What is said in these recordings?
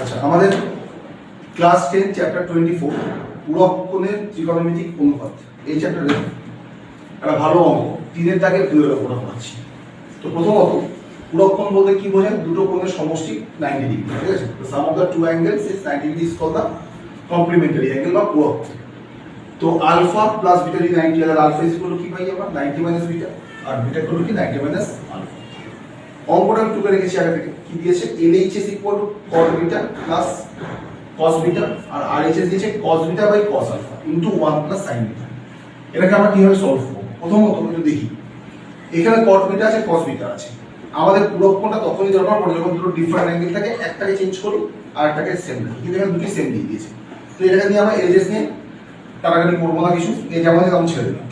আচ্ছা, আমাদের class 10 chapter 24 পুরক্ষণের ত্রিকোণমিতিক অনুপাত, এই চ্যাপ্টারে একটা ভালো অঙ্ক 3 দাগের 2 এর উপর পড়াচ্ছি। তো প্রথমত পুরক্ষণ বলতে কি বোঝায়? দুটো কোণের সমষ্টি 90 ডিগ্রি, ঠিক আছে? তো sum of the two angles is 90 degree is called the complementary angle বা পুরক্ষণ। তো আলফা প্লাস বিটা যদি 90 হয়, আলফা ইজ ইকুয়াল টু কি পাই আমরা? 90 মাইনাস বিটা, আর বিটা ইকুয়াল টু কি? 90 মাইনাস আলফা। অঙ্কটা আমি টুকে রেখেছি আগে থেকে। কি দিয়েছে? LHS equal to cot beta plus cos beta, আর RHS দিয়েছে cos beta by cos alpha into 1 plus sin beta. এটাকে আমরা কিভাবে সলভ করব? প্রথমত একটু দেখি, এখানে cot বিটা আছে, cos বিটা আছে। আমাদের পুরক্ষণটা তখনই দরকার পড়ে যখন দুটো ডিফারেন্ট অ্যাঙ্গেল থাকে, একটাকে চেঞ্জ করি আর একটাকে সেম রাখি। কিন্তু এখানে দুটি সেম দিয়ে দিয়েছে, তো এটাকে নিয়ে আমরা LHS নিয়ে কাটাকাটি করবো না কিছু, এই যেমন তেমন ছেড়ে দিলাম।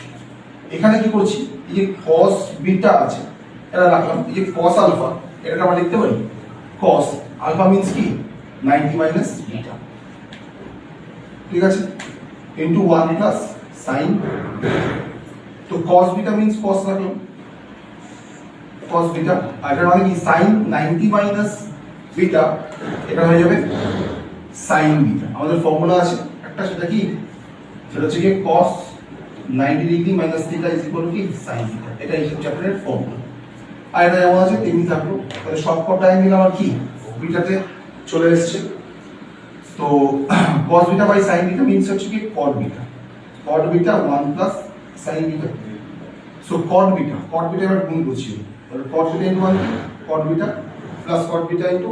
এখানে কি করছি? এই যে cos বিটা আছে এটা রাখলাম, এই যে cos আলফা এটাকে আমরা লিখতে পারি cos আলফা মিন্স কি? 90 মাইনাস বিটা, ঠিক আছে, ইনটু 1 প্লাস sin। তো cos বিটা মিন্স cos রাখলাম, cos বিটা, আর এটা মানে কি? sin 90 মাইনাস বিটা, এটা হয়ে যাবে sin বিটা। আমাদের ফর্মুলা আছে একটা, সেটা কি? সেটা হচ্ছে কি cos 90 degree minus theta is equal to কি? sin theta. এটা এই চ্যাপ্টারের ফর্মুলা। আর এটা যেমন আছে তেমনি থাকলো। তাহলে সবকটা অ্যাঙ্গেল আমার কি? বিটাতে চলে এসেছে। তো cos beta by sin beta means হচ্ছে কি? cot beta. cot beta 1 plus sin beta. So cot beta এবার গুণ করছি। তাহলে cot beta into 1, cot beta plus cot beta into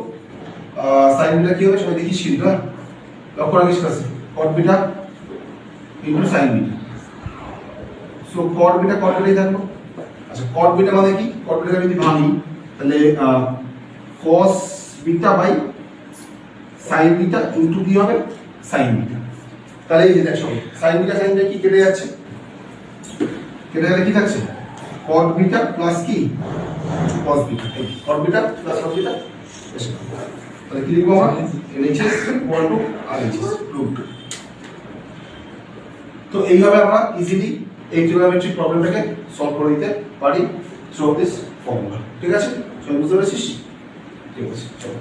sin beta কি হবে? সবাই দেখি শিখবে। লক্ষ্য রাখিস কাছে, cot beta into sin beta. So cot বিটাই থাকলো। আচ্ছা, cot বিটা মানে কি? cot বিটা যদি ভাঙি তাহলে cos beta by sin beta into কি হবে? sin beta. তাহলে এই যে দেখো sin বিটা কি কেটে যাচ্ছে? কেটে গেলে কি থাকছে? cot বিটা প্লাস কি? cos beta. cot beta plus cos beta এসে তাহলে কি লিখবো আমরা? LHS equal to RHS root. তো এইভাবে আমরা ইজিলি এই ট্রিগোনোমেট্রিক প্রবলেমটাকে সলভ করে দিতে পারি থ্রু দিস ফর্মুলা। ঠিক আছে, সবাই বুঝতে পেরেছিস? ঠিক আছে, চলো।